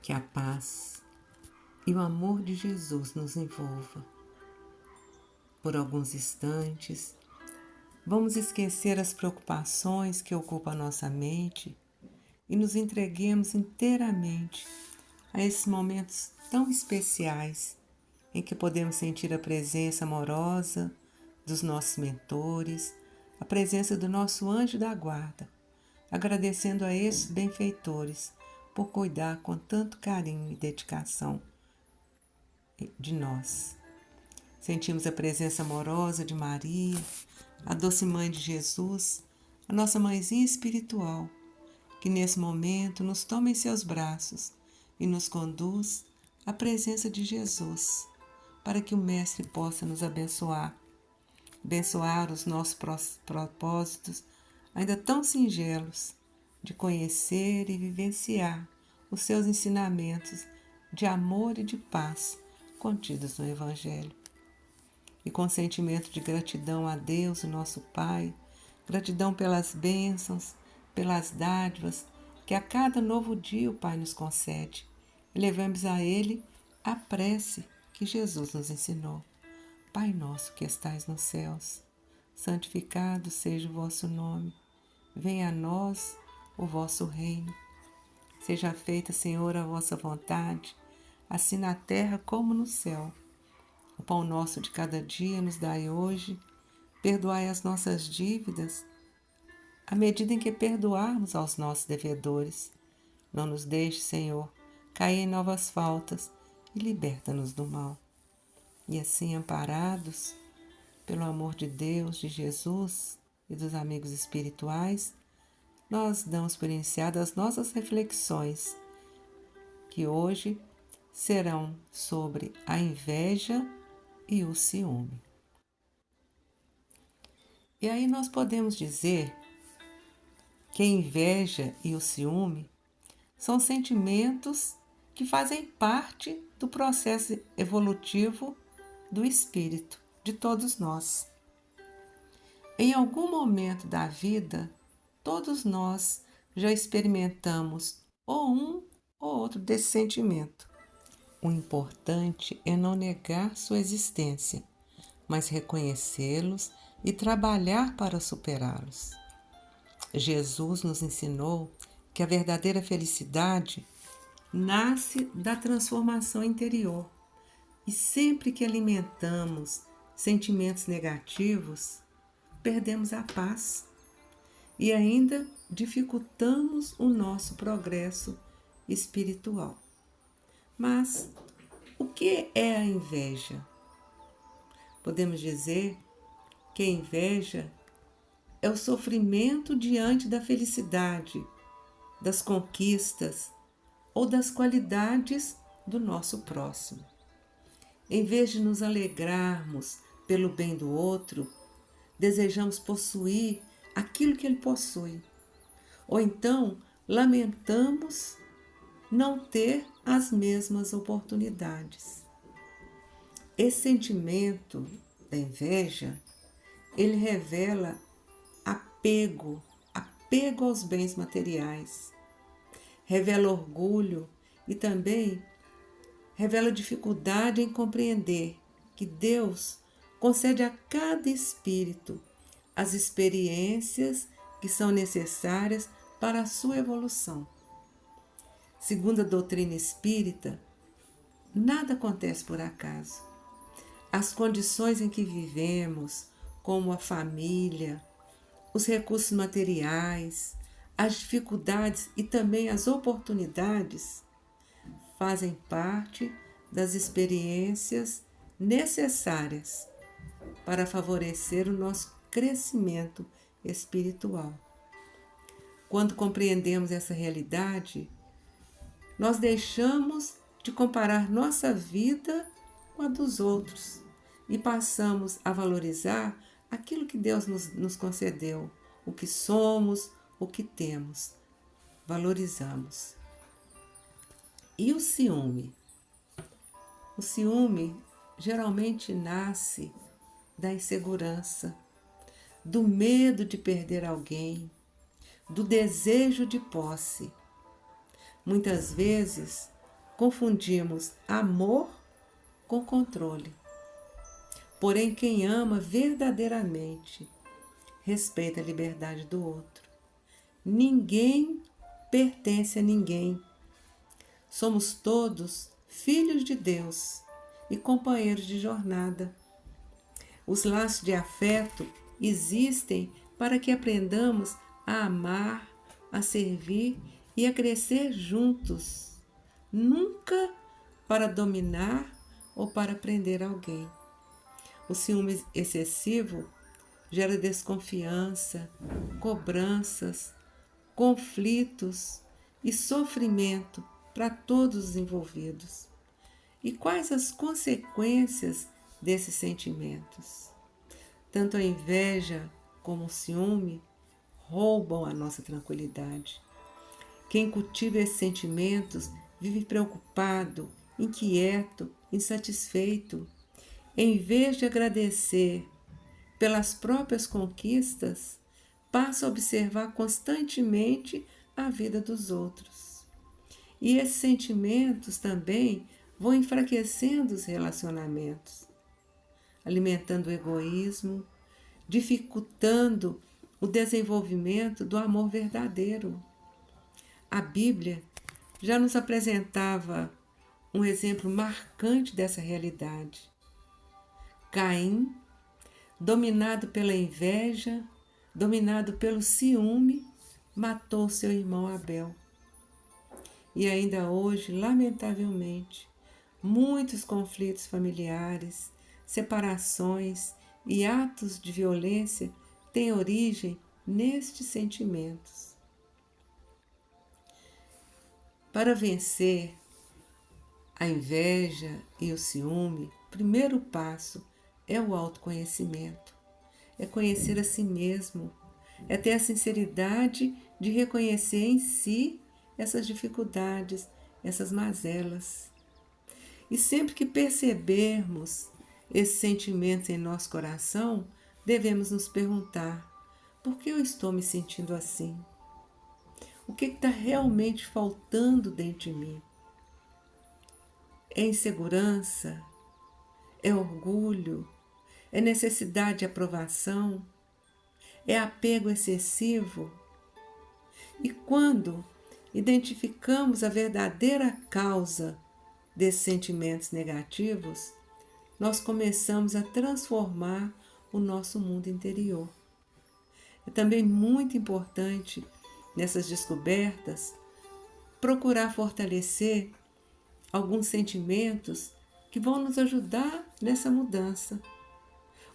Que a paz e o amor de Jesus nos envolva. Por alguns instantes, vamos esquecer as preocupações que ocupam a nossa mente e nos entreguemos inteiramente a esses momentos tão especiais em que podemos sentir a presença amorosa dos nossos mentores, a presença do nosso anjo da guarda, agradecendo a esses benfeitores por cuidar com tanto carinho e dedicação de nós. Sentimos a presença amorosa de Maria, a doce mãe de Jesus, a nossa mãezinha espiritual, que nesse momento nos toma em seus braços e nos conduz à presença de Jesus, para que o Mestre possa nos abençoar os nossos propósitos, ainda tão singelos, de conhecer e vivenciar os seus ensinamentos de amor e de paz contidos no Evangelho. E com sentimento de gratidão a Deus, o nosso Pai, gratidão pelas bênçãos, pelas dádivas que a cada novo dia o Pai nos concede, e levamos a Ele a prece que Jesus nos ensinou. Pai nosso que estais nos céus, santificado seja o vosso nome. Venha a nós o vosso reino. Seja feita, Senhor, a vossa vontade, assim na terra como no céu. O pão nosso de cada dia nos dai hoje. Perdoai as nossas dívidas, à medida em que perdoarmos aos nossos devedores. Não nos deixe, Senhor, cair em novas faltas e liberta-nos do mal. E assim, amparados pelo amor de Deus, de Jesus e dos amigos espirituais, nós damos por iniciadas as nossas reflexões, que hoje serão sobre a inveja e o ciúme. E aí nós podemos dizer que a inveja e o ciúme são sentimentos que fazem parte do processo evolutivo do espírito de todos nós. Em algum momento da vida, todos nós já experimentamos ou um ou outro desse sentimento. O importante é não negar sua existência, mas reconhecê-los e trabalhar para superá-los. Jesus nos ensinou que a verdadeira felicidade nasce da transformação interior. E sempre que alimentamos sentimentos negativos, perdemos a paz e ainda dificultamos o nosso progresso espiritual. Mas o que é a inveja? Podemos dizer que a inveja é o sofrimento diante da felicidade, das conquistas ou das qualidades do nosso próximo. Em vez de nos alegrarmos pelo bem do outro, desejamos possuir aquilo que ele possui. Ou então, lamentamos não ter as mesmas oportunidades. Esse sentimento da inveja, ele revela apego aos bens materiais, revela orgulho e também revela dificuldade em compreender que Deus concede a cada espírito as experiências que são necessárias para a sua evolução. Segundo a doutrina espírita, nada acontece por acaso. As condições em que vivemos, como a família, os recursos materiais, as dificuldades e também as oportunidades, fazem parte das experiências necessárias para favorecer o nosso crescimento espiritual. Quando compreendemos essa realidade, nós deixamos de comparar nossa vida com a dos outros e passamos a valorizar aquilo que Deus nos concedeu, o que somos, o que temos. Valorizamos. E o ciúme? O ciúme geralmente nasce da insegurança, do medo de perder alguém, do desejo de posse. Muitas vezes, confundimos amor com controle. Porém, quem ama verdadeiramente respeita a liberdade do outro. Ninguém pertence a ninguém. Somos todos filhos de Deus e companheiros de jornada. Os laços de afeto existem para que aprendamos a amar, a servir e a crescer juntos, nunca para dominar ou para prender alguém. O ciúme excessivo gera desconfiança, cobranças, conflitos e sofrimento para todos os envolvidos. E quais as consequências desses sentimentos? Tanto a inveja como o ciúme roubam a nossa tranquilidade. Quem cultiva esses sentimentos vive preocupado, inquieto, insatisfeito. Em vez de agradecer pelas próprias conquistas, passa a observar constantemente a vida dos outros. E esses sentimentos também vão enfraquecendo os relacionamentos, alimentando o egoísmo, dificultando o desenvolvimento do amor verdadeiro. A Bíblia já nos apresentava um exemplo marcante dessa realidade. Caim, dominado pela inveja, dominado pelo ciúme, matou seu irmão Abel. E ainda hoje, lamentavelmente, muitos conflitos familiares, separações e atos de violência têm origem nestes sentimentos. Para vencer a inveja e o ciúme, o primeiro passo é o autoconhecimento, é conhecer a si mesmo, é ter a sinceridade de reconhecer em si essas dificuldades, essas mazelas. E sempre que percebermos esses sentimentos em nosso coração, devemos nos perguntar: por que eu estou me sentindo assim? O que está realmente faltando dentro de mim? É insegurança? É orgulho? É necessidade de aprovação? É apego excessivo? E quando identificamos a verdadeira causa desses sentimentos negativos, nós começamos a transformar o nosso mundo interior. É também muito importante, nessas descobertas, procurar fortalecer alguns sentimentos que vão nos ajudar nessa mudança.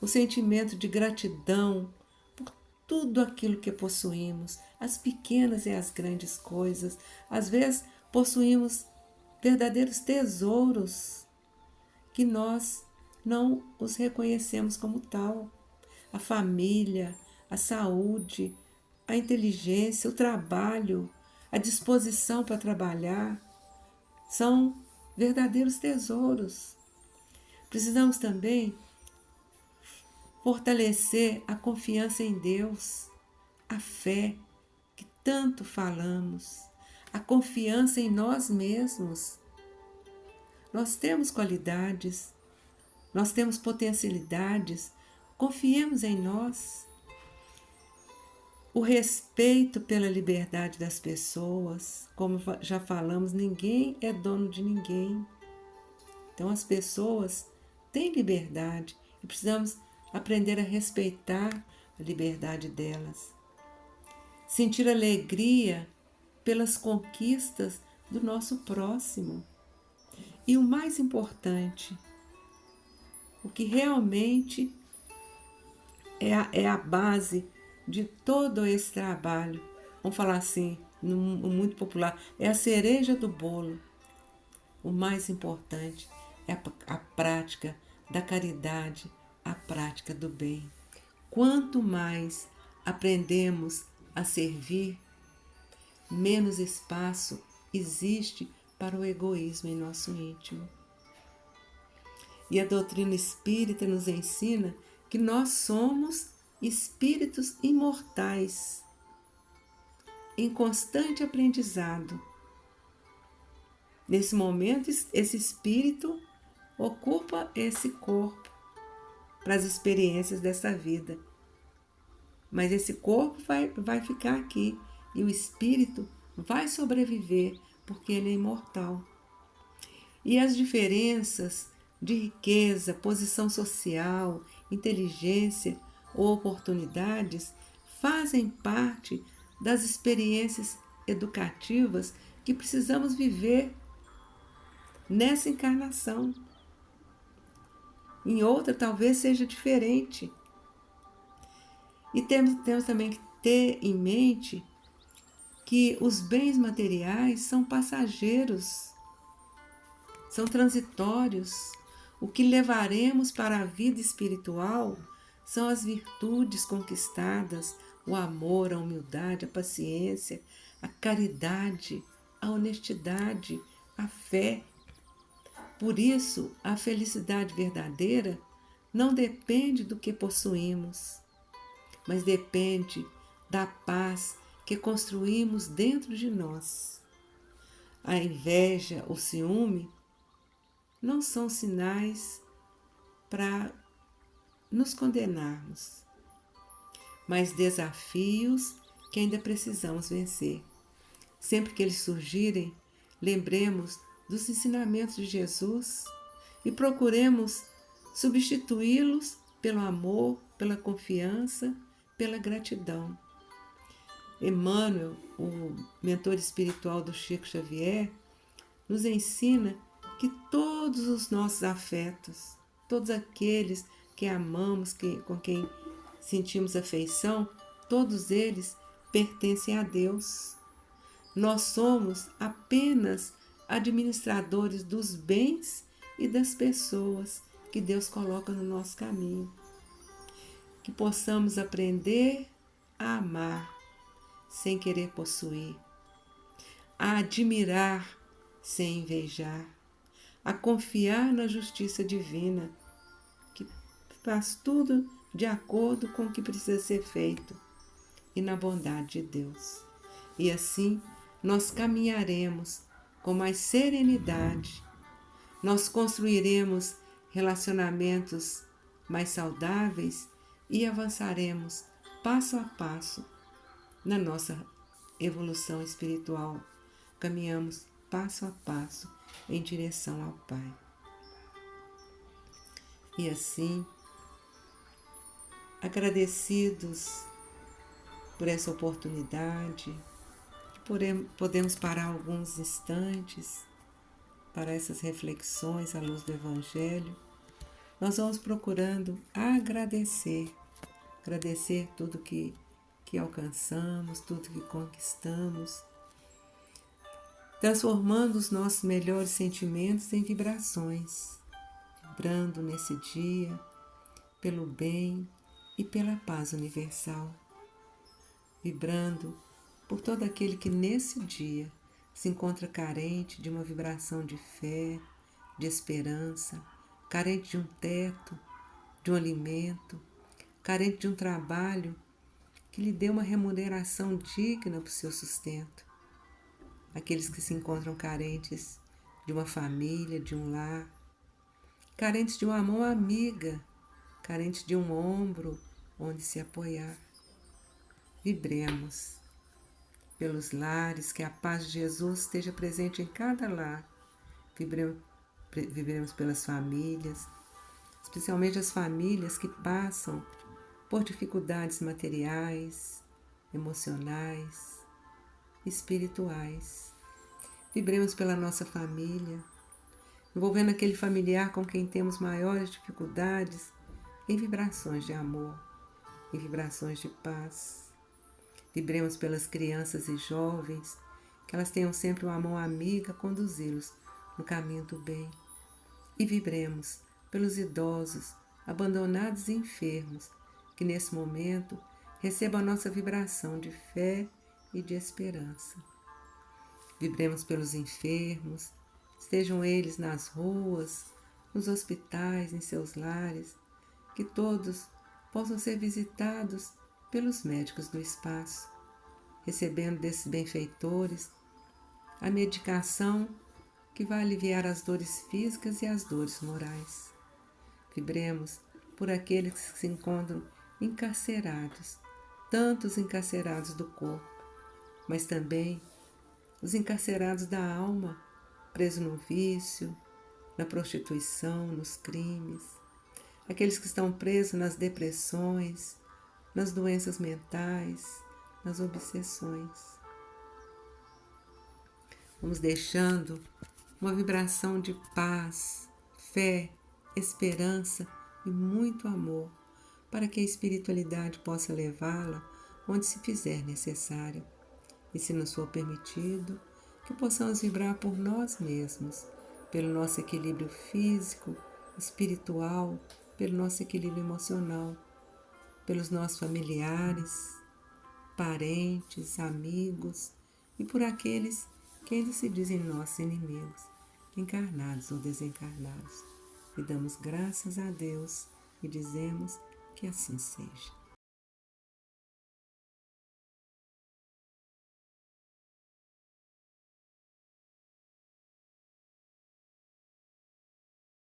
O sentimento de gratidão por tudo aquilo que possuímos, as pequenas e as grandes coisas. Às vezes possuímos verdadeiros tesouros que nós não os reconhecemos como tal. A família, a saúde, a inteligência, o trabalho, a disposição para trabalhar, são verdadeiros tesouros. Precisamos também fortalecer a confiança em Deus, a fé que tanto falamos, a confiança em nós mesmos. Nós temos qualidades, nós temos potencialidades, confiemos em nós. O respeito pela liberdade das pessoas, como já falamos, ninguém é dono de ninguém. Então as pessoas têm liberdade e precisamos aprender a respeitar a liberdade delas. Sentir alegria pelas conquistas do nosso próximo. E o mais importante, o que realmente é a base de todo esse trabalho, vamos falar assim, no muito popular, é a cereja do bolo. O mais importante é a prática da caridade, a prática do bem. Quanto mais aprendemos a servir, menos espaço existe para o egoísmo em nosso íntimo. E a doutrina espírita nos ensina que nós somos espíritos imortais, em constante aprendizado. Nesse momento, esse espírito ocupa esse corpo para as experiências dessa vida. Mas esse corpo vai ficar aqui e o espírito vai sobreviver porque ele é imortal. E as diferenças de riqueza, posição social, inteligência ou oportunidades fazem parte das experiências educativas que precisamos viver nessa encarnação. Em outra, talvez seja diferente. E temos também que ter em mente que os bens materiais são passageiros, são transitórios. O que levaremos para a vida espiritual são as virtudes conquistadas, o amor, a humildade, a paciência, a caridade, a honestidade, a fé. Por isso, a felicidade verdadeira não depende do que possuímos, mas depende da paz que construímos dentro de nós. A inveja, o ciúme, não são sinais para nos condenarmos, mas desafios que ainda precisamos vencer. Sempre que eles surgirem, lembremos dos ensinamentos de Jesus e procuremos substituí-los pelo amor, pela confiança, pela gratidão. Emmanuel, o mentor espiritual do Chico Xavier, nos ensina que todos os nossos afetos, todos aqueles que amamos, com quem sentimos afeição, todos eles pertencem a Deus. Nós somos apenas administradores dos bens e das pessoas que Deus coloca no nosso caminho. Que possamos aprender a amar sem querer possuir, a admirar sem invejar, a confiar na justiça divina, que faz tudo de acordo com o que precisa ser feito, e na bondade de Deus. E assim nós caminharemos com mais serenidade, nós construiremos relacionamentos mais saudáveis e avançaremos passo a passo na nossa evolução espiritual. Caminhamos passo a passo em direção ao Pai. E assim, agradecidos por essa oportunidade, podemos parar alguns instantes para essas reflexões à luz do Evangelho. Nós vamos procurando agradecer tudo que alcançamos, tudo que conquistamos, transformando os nossos melhores sentimentos em vibrações, vibrando nesse dia pelo bem e pela paz universal, vibrando por todo aquele que nesse dia se encontra carente de uma vibração de fé, de esperança, carente de um teto, de um alimento, carente de um trabalho que lhe dê uma remuneração digna para o seu sustento. Aqueles que se encontram carentes de uma família, de um lar, carentes de uma mão amiga, carentes de um ombro onde se apoiar. Vibremos pelos lares, que a paz de Jesus esteja presente em cada lar. Vibremos pelas famílias, especialmente as famílias que passam por dificuldades materiais, emocionais, espirituais. Vibremos pela nossa família, envolvendo aquele familiar com quem temos maiores dificuldades, em vibrações de amor, em vibrações de paz. Vibremos pelas crianças e jovens, que elas tenham sempre uma mão amiga a conduzi-los no caminho do bem. E vibremos pelos idosos, abandonados e enfermos, que nesse momento recebam a nossa vibração de fé e de esperança. Vibremos pelos enfermos, estejam eles nas ruas, nos hospitais, em seus lares, que todos possam ser visitados pelos médicos do espaço, recebendo desses benfeitores a medicação que vai aliviar as dores físicas e as dores morais. Vibremos por aqueles que se encontram encarcerados, tanto os encarcerados do corpo, mas também os encarcerados da alma, presos no vício, na prostituição, nos crimes, aqueles que estão presos nas depressões, nas doenças mentais, nas obsessões. Vamos deixando uma vibração de paz, fé, esperança e muito amor, para que a espiritualidade possa levá-la onde se fizer necessário. E se nos for permitido, que possamos vibrar por nós mesmos, pelo nosso equilíbrio físico, espiritual, pelo nosso equilíbrio emocional, pelos nossos familiares, parentes, amigos e por aqueles que ainda se dizem nossos inimigos, encarnados ou desencarnados. E damos graças a Deus e dizemos que assim seja.